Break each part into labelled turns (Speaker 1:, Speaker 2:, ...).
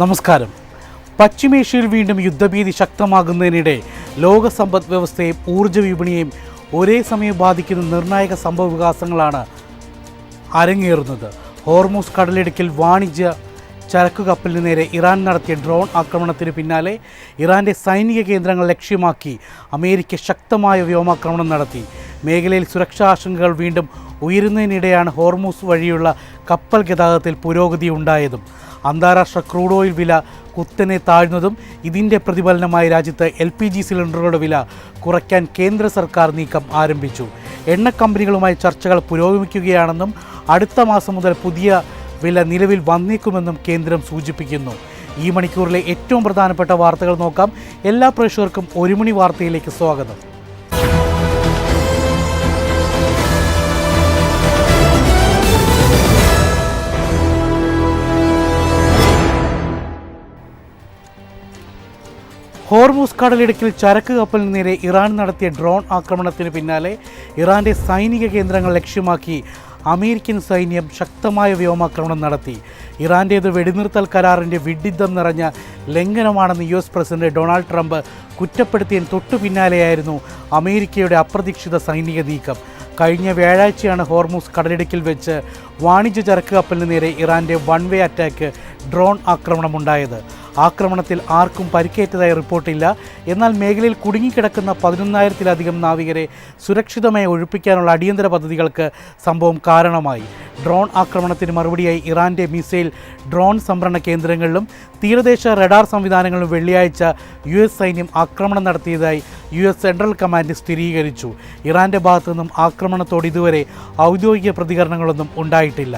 Speaker 1: നമസ്കാരം. പശ്ചിമേഷ്യയിൽ വീണ്ടും യുദ്ധഭീതി ശക്തമാകുന്നതിനിടെ ലോക സമ്പദ് വ്യവസ്ഥയെയും ഊർജ്ജ വിപണിയെയും ഒരേ സമയം ബാധിക്കുന്ന നിർണായക സംഭവ വികാസങ്ങളാണ് അരങ്ങേറുന്നത്. ഹോർമൂസ് കടലിടുക്കിൽ വാണിജ്യ ചരക്കു കപ്പലിന് നേരെ ഇറാൻ നടത്തിയ ഡ്രോൺ ആക്രമണത്തിന് പിന്നാലെ ഇറാൻ്റെ സൈനിക കേന്ദ്രങ്ങൾ ലക്ഷ്യമാക്കി അമേരിക്ക ശക്തമായ വ്യോമാക്രമണം നടത്തി. മേഖലയിൽ സുരക്ഷാ ആശങ്കകൾ വീണ്ടും ഉയരുന്നതിനിടെയാണ് ഹോർമൂസ് വഴിയുള്ള കപ്പൽ ഗതാഗതത്തിൽ പുരോഗതി ഉണ്ടായതും അന്താരാഷ്ട്ര ക്രൂഡ് ഓയിൽ വില കുത്തനെ താഴ്ന്നതും ഇതിൻ്റെ പ്രതിഫലനമായി രാജ്യത്ത് LPG സിലിണ്ടറുകളുടെ വില കുറയ്ക്കാൻ കേന്ദ്ര സർക്കാർ നീക്കം ആരംഭിച്ചു. എണ്ണ കമ്പനികളുമായി ചർച്ചകൾ പുരോഗമിക്കുകയാണെന്നും അടുത്ത മാസം മുതൽ പുതിയ വില നിലവിൽ വന്നേക്കുമെന്നും കേന്ദ്രം സൂചിപ്പിക്കുന്നു. ഈ മണിക്കൂറിലെ ഏറ്റവും പ്രധാനപ്പെട്ട വാർത്തകൾ നോക്കാം. എല്ലാ പ്രേക്ഷകർക്കും ഒരു മണി വാർത്തയിലേക്ക് സ്വാഗതം. ഹോർമൂസ് കടലിടുക്കിൽ ചരക്ക് കപ്പലിന് നേരെ ഇറാൻ നടത്തിയ ഡ്രോൺ ആക്രമണത്തിന് പിന്നാലെ ഇറാൻ്റെ സൈനിക കേന്ദ്രങ്ങൾ ലക്ഷ്യമാക്കി അമേരിക്കൻ സൈന്യം ശക്തമായ വ്യോമാക്രമണം നടത്തി. ഇറാൻ്റേത് വെടിനിർത്തൽ കരാറിൻ്റെ വിഡ്ഢിത്തം നിറഞ്ഞ ലംഘനമാണെന്ന് US പ്രസിഡന്റ് ഡൊണാൾഡ് ട്രംപ് കുറ്റപ്പെടുത്തിയതിന് തൊട്ടു പിന്നാലെയായിരുന്നു അമേരിക്കയുടെ അപ്രതീക്ഷിത സൈനിക നീക്കം. കഴിഞ്ഞ വ്യാഴാഴ്ചയാണ് ഹോർമൂസ് കടലിടുക്കിൽ വെച്ച് വാണിജ്യ ചരക്ക് കപ്പലിന് നേരെ ഇറാൻ്റെ വൺ വേ അറ്റാക്ക് ഡ്രോൺ ആക്രമണമുണ്ടായത്. ആക്രമണത്തിൽ ആർക്കും പരിക്കേറ്റതായി റിപ്പോർട്ടില്ല. എന്നാൽ മേഖലയിൽ കുടുങ്ങിക്കിടക്കുന്ന 11,000-ലധികം നാവികരെ സുരക്ഷിതമായി ഒഴിപ്പിക്കാനുള്ള അടിയന്തര പദ്ധതികൾക്ക് സംഭവം കാരണമായി. ഡ്രോൺ ആക്രമണത്തിന് മറുപടിയായി ഇറാൻ്റെ മിസൈൽ ഡ്രോൺ സംഭരണ കേന്ദ്രങ്ങളിലും തീരദേശ റഡാർ സംവിധാനങ്ങളിലും വെള്ളിയാഴ്ച US സൈന്യം ആക്രമണം നടത്തിയതായി US സെൻട്രൽ കമാൻഡ് സ്ഥിരീകരിച്ചു. ഇറാൻ്റെ ഭാഗത്തു നിന്നും ആക്രമണത്തോട് ഇതുവരെ ഔദ്യോഗിക പ്രതികരണങ്ങളൊന്നും ഉണ്ടായിട്ടില്ല.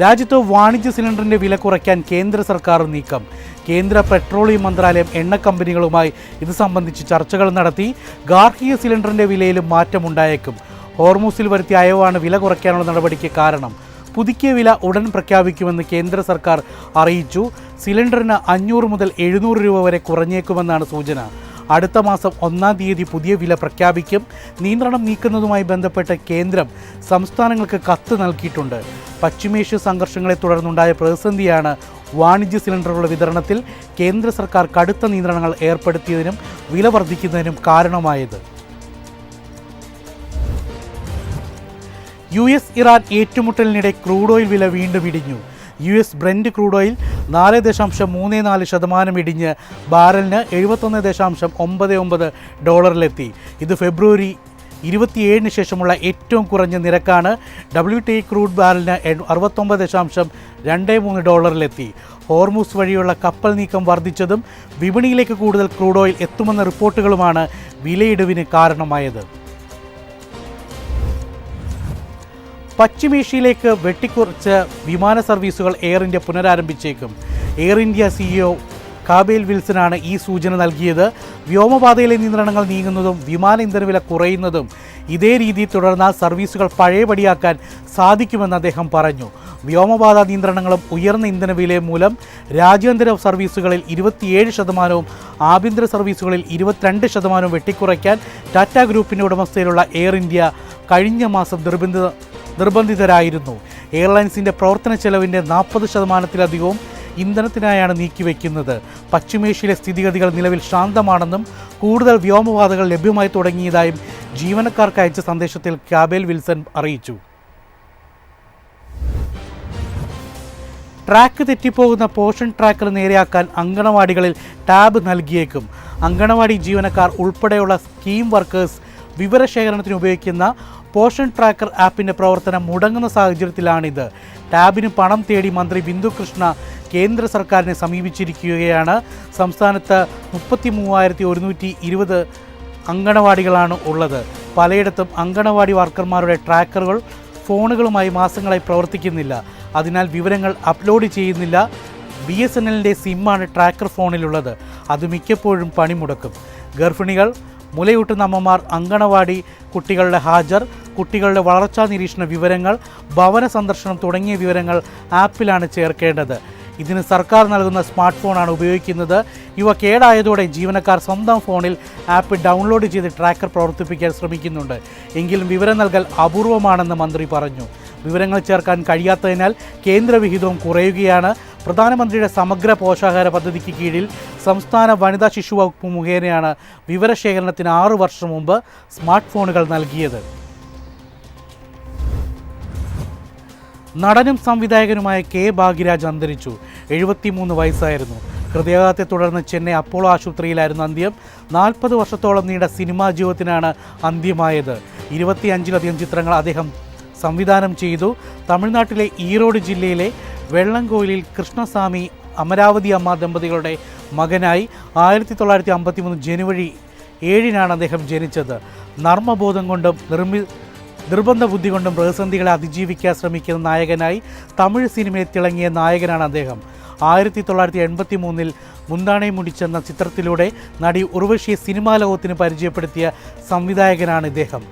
Speaker 1: രാജ്യത്ത് വാണിജ്യ സിലിണ്ടറിൻ്റെ വില കുറയ്ക്കാൻ കേന്ദ്ര സർക്കാർ നീക്കം. കേന്ദ്ര പെട്രോളിയം മന്ത്രാലയം എണ്ണ കമ്പനികളുമായി ഇത് സംബന്ധിച്ച് ചർച്ചകൾ നടത്തി. ഗാർഹിക സിലിണ്ടറിൻ്റെ വിലയിലും മാറ്റമുണ്ടായേക്കും. ഹോർമൂസിൽ വരുത്തിയ അയവാണ് വില കുറയ്ക്കാനുള്ള നടപടിക്ക് കാരണം. പുതുക്കിയ വില ഉടൻ പ്രഖ്യാപിക്കുമെന്ന് കേന്ദ്ര സർക്കാർ അറിയിച്ചു. സിലിണ്ടറിന് 500 മുതൽ 700 രൂപ വരെ കുറഞ്ഞേക്കുമെന്നാണ് സൂചന. അടുത്ത മാസം 1-ാം തീയതി പുതിയ വില പ്രഖ്യാപിക്കും. നിയന്ത്രണം നീക്കുന്നതുമായി ബന്ധപ്പെട്ട് കേന്ദ്രം സംസ്ഥാനങ്ങൾക്ക് കത്ത് നൽകിയിട്ടുണ്ട്. പശ്ചിമേഷ്യ സംഘർഷങ്ങളെ തുടർന്നുണ്ടായ പ്രതിസന്ധിയാണ് വാണിജ്യ സിലിണ്ടറുകളുടെ വിതരണത്തിൽ കേന്ദ്ര സർക്കാർ കടുത്ത നിയന്ത്രണങ്ങൾ ഏർപ്പെടുത്തിയതിനും വില വർദ്ധിക്കുന്നതിനും കാരണമായത്. US ഇറാൻ ഏറ്റുമുട്ടലിനിടെ ക്രൂഡ് ഓയിൽ വില വീണ്ടും ഇടിഞ്ഞു. US ബ്രെൻഡ് ക്രൂഡ് ഓയിൽ 4.34% ഇടിഞ്ഞ് ബാരലിന് $71.99 ഇത് ഫെബ്രുവരി 27 ശേഷമുള്ള ഏറ്റവും കുറഞ്ഞ നിരക്കാണ്. WTI ക്രൂഡ് ബാരലിന് $69.23 ഹോർമൂസ് വഴിയുള്ള കപ്പൽ നീക്കം വർദ്ധിച്ചതും വിപണിയിലേക്ക് കൂടുതൽ ക്രൂഡ് ഓയിൽ എത്തുമെന്ന റിപ്പോർട്ടുകളുമാണ് വിലയിടിവിന് കാരണമായത്. പശ്ചിമേഷ്യയിലേക്ക് വെട്ടിക്കുറച്ച് വിമാന സർവീസുകൾ എയർ ഇന്ത്യ പുനരാരംഭിച്ചേക്കും. എയർ ഇന്ത്യ CEO കാബേൽ വിൽസനാണ് ഈ സൂചന നൽകിയത്. വ്യോമപാതയിലെ നിയന്ത്രണങ്ങൾ നീങ്ങുന്നതും വിമാന ഇന്ധനവില കുറയുന്നതും ഇതേ രീതി തുടർന്നാൽ സർവീസുകൾ പഴയപടിയാക്കാൻ സാധിക്കുമെന്ന് അദ്ദേഹം പറഞ്ഞു. വ്യോമപാത നിയന്ത്രണങ്ങളും ഉയർന്ന ഇന്ധനവിലയും മൂലം രാജ്യാന്തര സർവീസുകളിൽ 27%, ആഭ്യന്തര സർവീസുകളിൽ 22% വെട്ടിക്കുറയ്ക്കാൻ ടാറ്റ ഗ്രൂപ്പിൻ്റെ ഉടമസ്ഥയിലുള്ള എയർ ഇന്ത്യ കഴിഞ്ഞ മാസം നിർബന്ധിതരായിരുന്നു. എയർലൈൻസിൻ്റെ പ്രവർത്തന ചെലവിൻ്റെ 40%-ലധികവും ഇന്ധനത്തിനായാണ് നീക്കിവെക്കുന്നത്. പശ്ചിമേഷ്യയിലെ സ്ഥിതിഗതികൾ നിലവിൽ ശാന്തമാണെന്നും കൂടുതൽ വ്യോമപാതകൾ ലഭ്യമായി തുടങ്ങിയതായും ജീവനക്കാർക്ക് അയച്ച സന്ദേശത്തിൽ കാബേൽ വിൽസൺ അറിയിച്ചു. ട്രാക്ക് തെറ്റിപ്പോകുന്ന പോഷൻ ട്രാക്കർ നേരെയാക്കാൻ അങ്കണവാടികളിൽ ടാബ് നൽകിയേക്കും. അങ്കണവാടി ജീവനക്കാർ ഉൾപ്പെടെയുള്ള സ്കീം വർക്കേഴ്സ് വിവരശേഖരണത്തിന് ഉപയോഗിക്കുന്ന പോഷൻ ട്രാക്കർ ആപ്പിൻ്റെ പ്രവർത്തനം മുടങ്ങുന്ന സാഹചര്യത്തിലാണിത്. ടാബിന് പണം തേടി മന്ത്രി ബിന്ദു കൃഷ്ണ കേന്ദ്ര സർക്കാരിനെ സമീപിച്ചിരിക്കുകയാണ്. സംസ്ഥാനത്ത് 33,120 അങ്കണവാടികളാണ് ഉള്ളത്. പലയിടത്തും അങ്കണവാടി വർക്കർമാരുടെ ട്രാക്കറുകൾ ഫോണുകളുമായി മാസങ്ങളായി പ്രവർത്തിക്കുന്നില്ല. അതിനാൽ വിവരങ്ങൾ അപ്ലോഡ് ചെയ്യുന്നില്ല. BSNLൻ്റെ സിമ്മാണ് ട്രാക്കർ ഫോണിലുള്ളത്. അത് മിക്കപ്പോഴും പണിമുടക്കും. ഗർഭിണികൾ, മുലയൂട്ടുന്ന അമ്മമാർ, അങ്കണവാടി കുട്ടികളുടെ ഹാജർ, കുട്ടികളുടെ വളർച്ചാ നിരീക്ഷണ വിവരങ്ങൾ, ഭവന സന്ദർശനം തുടങ്ങിയ വിവരങ്ങൾ ആപ്പിലാണ് ചേർക്കേണ്ടത്. ഇതിന് സർക്കാർ നൽകുന്ന സ്മാർട്ട് ഫോണാണ് ഉപയോഗിക്കുന്നത്. ഇവ കേടായതോടെ ജീവനക്കാർ സ്വന്തം ഫോണിൽ ആപ്പ് ഡൗൺലോഡ് ചെയ്ത് ട്രാക്കർ പ്രവർത്തിപ്പിക്കാൻ ശ്രമിക്കുന്നുണ്ട്. എങ്കിലും വിവരം നൽകൽ അപൂർവമാണെന്ന് മന്ത്രി പറഞ്ഞു. വിവരങ്ങൾ ചേർക്കാൻ കഴിയാത്തതിനാൽ കേന്ദ്രവിഹിതവും കുറയുകയാണ്. പ്രധാനമന്ത്രിയുടെ സമഗ്ര പോഷകാഹാര പദ്ധതിക്ക് കീഴിൽ സംസ്ഥാന വനിതാ ശിശു വകുപ്പ് മുഖേനയാണ് വിവരശേഖരണത്തിന് 6 വർഷം മുമ്പ് സ്മാർട്ട് ഫോണുകൾ നൽകിയത്. നടനും സംവിധായകനുമായ കെ ഭാഗ്യരാജ് അന്തരിച്ചു. 73 വയസ്സായിരുന്നു. ഹൃദയാഘാതത്തെ തുടർന്ന് ചെന്നൈ അപ്പോളോ ആശുപത്രിയിലായിരുന്നു അന്ത്യം. 40 വർഷത്തോളം നീണ്ട സിനിമാ ജീവിതത്തിനാണ് അന്ത്യമായത്. 25ലധികം ചിത്രങ്ങൾ അദ്ദേഹം സംവിധാനം ചെയ്തു. തമിഴ്നാട്ടിലെ ഈറോഡ് ജില്ലയിലെ വെള്ളംകോയിലിൽ കൃഷ്ണസ്വാമി അമരാവതി അമ്മ ദമ്പതികളുടെ മകനായി 1953 ജനുവരി 7-നാണ് അദ്ദേഹം ജനിച്ചത്. നർമ്മബോധം കൊണ്ടും നിർബന്ധ ബുദ്ധി കൊണ്ടും പ്രതിസന്ധികളെ അതിജീവിക്കാൻ ശ്രമിക്കുന്ന നായകനായി തമിഴ് സിനിമയിൽ തിളങ്ങിയ നായകനാണ് അദ്ദേഹം. 1983 മുന്താണെ മുടിച്ചെന്ന ചിത്രത്തിലൂടെ നടി ഉർവശിയെ സിനിമാ ലോകത്തിന് പരിചയപ്പെടുത്തിയ സംവിധായകനാണ് ഇദ്ദേഹം.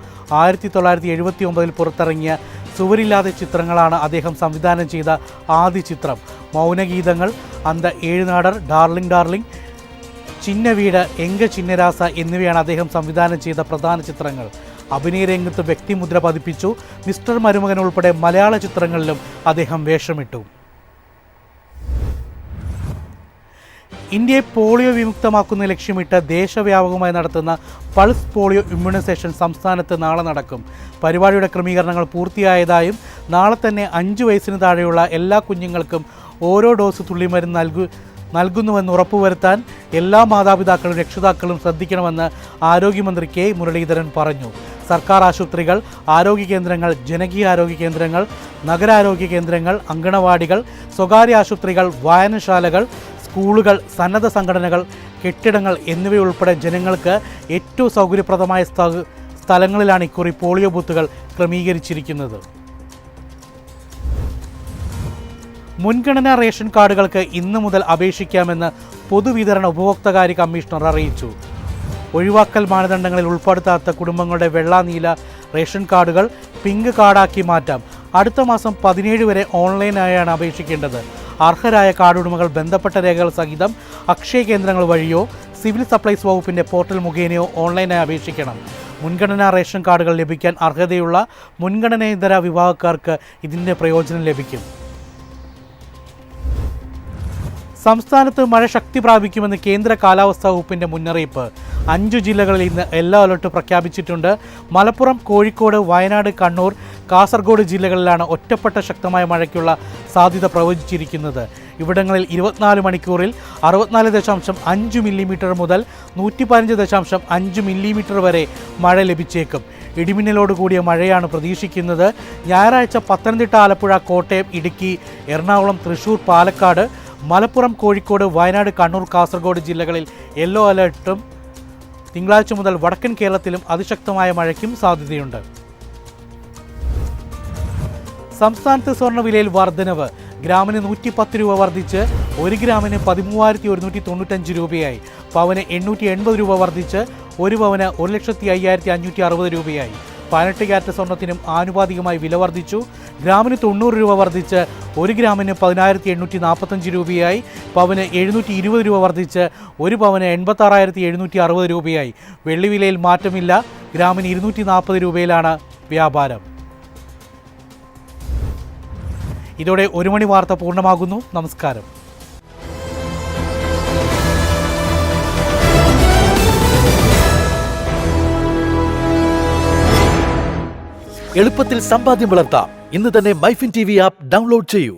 Speaker 1: 1979 പുറത്തിറങ്ങിയ സുവരില്ലാതെ ചിത്രങ്ങളാണ് അദ്ദേഹം സംവിധാനം ചെയ്ത ആദ്യ ചിത്രം. മൗനഗീതങ്ങൾ, അന്ത ഏഴുനാടർ, ഡാർലിംഗ് ഡാർലിംഗ്, ചിന്ന വീട്, എങ്ക ചിന്നരാസ എന്നിവയാണ് അദ്ദേഹം സംവിധാനം ചെയ്ത പ്രധാന ചിത്രങ്ങൾ. അഭിനയ രംഗത്ത് വ്യക്തിമുദ്ര പതിപ്പിച്ചു. മിസ്റ്റർ മരുമകൻ ഉൾപ്പെടെ മലയാള ചിത്രങ്ങളിലും അദ്ദേഹം വേഷമിട്ടു. ഇന്ത്യയെ പോളിയോ വിമുക്തമാക്കുന്ന ലക്ഷ്യമിട്ട് ദേശവ്യാപകമായി നടത്തുന്ന പൾസ് പോളിയോ ഇമ്മ്യൂണൈസേഷൻ സംസ്ഥാനത്ത് നാളെ നടക്കും. പരിപാടിയുടെ ക്രമീകരണങ്ങൾ പൂർത്തിയായതായും നാളെ തന്നെ 5 വയസ്സിന് താഴെയുള്ള എല്ലാ കുഞ്ഞുങ്ങൾക്കും ഓരോ ഡോസ് തുള്ളിമരുന്ന് നൽകുന്നുവെന്ന് ഉറപ്പുവരുത്താൻ എല്ലാ മാതാപിതാക്കളും രക്ഷിതാക്കളും ശ്രദ്ധിക്കണമെന്ന് ആരോഗ്യമന്ത്രി കെ മുരളീധരൻ പറഞ്ഞു. സർക്കാർ ആശുപത്രികൾ, ആരോഗ്യ കേന്ദ്രങ്ങൾ, ജനകീയ ആരോഗ്യ കേന്ദ്രങ്ങൾ, നഗരാരോഗ്യ കേന്ദ്രങ്ങൾ, അങ്കണവാടികൾ, സ്വകാര്യ ആശുപത്രികൾ, വായനശാലകൾ, സ്കൂളുകൾ, സന്നദ്ധ സംഘടനകൾ, കെട്ടിടങ്ങൾ എന്നിവയുൾപ്പെടെ ജനങ്ങൾക്ക് ഏറ്റവും സൗകര്യപ്രദമായ സ്ഥലങ്ങളിലാണ് ഇക്കുറി പോളിയോ ബൂത്തുകൾ ക്രമീകരിച്ചിരിക്കുന്നത്. മുൻഗണനാ റേഷൻ കാർഡുകൾക്ക് ഇന്നു മുതൽ അപേക്ഷിക്കാമെന്ന് പൊതുവിതരണ ഉപഭോക്തൃകാര്യ കമ്മീഷണർ അറിയിച്ചു. ഒഴിവാക്കൽ മാനദണ്ഡങ്ങളിൽ ഉൾപ്പെടുത്താത്ത കുടുംബങ്ങളുടെ വെള്ള, നീല റേഷൻ കാർഡുകൾ പിങ്ക് കാർഡാക്കി മാറ്റാം. അടുത്ത മാസം 17 വരെ ഓൺലൈനായാണ് അപേക്ഷിക്കേണ്ടത്. അർഹരായ കാർഡ് ഉടമകൾ ബന്ധപ്പെട്ട രേഖകൾ സഹിതം അക്ഷയ കേന്ദ്രങ്ങൾ വഴിയോ സിവിൽ സപ്ലൈസ് വകുപ്പിൻ്റെ പോർട്ടൽ മുഖേനയോ ഓൺലൈനായി അപേക്ഷിക്കണം. മുൻഗണനാ റേഷൻ കാർഡുകൾ ലഭിക്കാൻ അർഹതയുള്ള മുൻഗണനേതര വിഭാഗക്കാർക്ക് ഇതിൻ്റെ പ്രയോജനം ലഭിക്കും. സംസ്ഥാനത്ത് മഴ ശക്തി പ്രാപിക്കുമെന്ന് കേന്ദ്ര കാലാവസ്ഥാ വകുപ്പിൻ്റെ മുന്നറിയിപ്പ്. 5 ജില്ലകളിൽ ഇന്ന് യെല്ലോ അലർട്ട് പ്രഖ്യാപിച്ചിട്ടുണ്ട്. മലപ്പുറം, കോഴിക്കോട്, വയനാട്, കണ്ണൂർ, കാസർഗോഡ് ജില്ലകളിലാണ് ഒറ്റപ്പെട്ട ശക്തമായ മഴയ്ക്കുള്ള സാധ്യത പ്രവചിച്ചിരിക്കുന്നത്. ഇവിടങ്ങളിൽ 24 മണിക്കൂറിൽ 64.5 മില്ലിമീറ്റർ മുതൽ 115.5 മില്ലിമീറ്റർ വരെ മഴ ലഭിച്ചേക്കും. ഇടിമിന്നലോട് കൂടിയ മഴയാണ് പ്രതീക്ഷിക്കുന്നത്. ഞായറാഴ്ച പത്തനംതിട്ട, ആലപ്പുഴ, കോട്ടയം, ഇടുക്കി, എറണാകുളം, തൃശൂർ, പാലക്കാട്, മലപ്പുറം, കോഴിക്കോട്, വയനാട്, കണ്ണൂർ, കാസർഗോഡ് ജില്ലകളിൽ യെല്ലോ അലർട്ടും തിങ്കളാഴ്ച മുതൽ വടക്കൻ കേരളത്തിലും അതിശക്തമായ മഴയ്ക്കും സാധ്യതയുണ്ട്. സംസ്ഥാനത്ത് സ്വർണ്ണവിലയിൽ വർധനവ്. ഗ്രാമിന് 110 രൂപ വർദ്ധിച്ച് 1 ഗ്രാമിന് 13,195 രൂപയായി. പവന് 880 രൂപ വർദ്ധിച്ച് 1 പവന് 1,05,560 രൂപയായി. 18 ക്യാരറ്റ് സ്വർണ്ണത്തിനും ആനുപാതികമായി വില വർദ്ധിച്ചു. ഗ്രാമിന് 90 രൂപ വർദ്ധിച്ച് 1 ഗ്രാമിന് 10,845 രൂപയായി. പവന് 720 രൂപ വർദ്ധിച്ച് 1 പവന് 86,760 രൂപയായി. വെള്ളിവിലയിൽ മാറ്റമില്ല. ഗ്രാമിന് 240 രൂപയിലാണ് വ്യാപാരം. ഇതോടെ 1 മണി വാർത്ത പൂർണ്ണമാകുന്നു. നമസ്കാരം.
Speaker 2: എളുപ്പത്തിൽ സമ്പാദ്യം വളർത്താം. ഇന്ന് തന്നെ മൈഫിൻ TV ആപ്പ് ഡൗൺലോഡ് ചെയ്യൂ.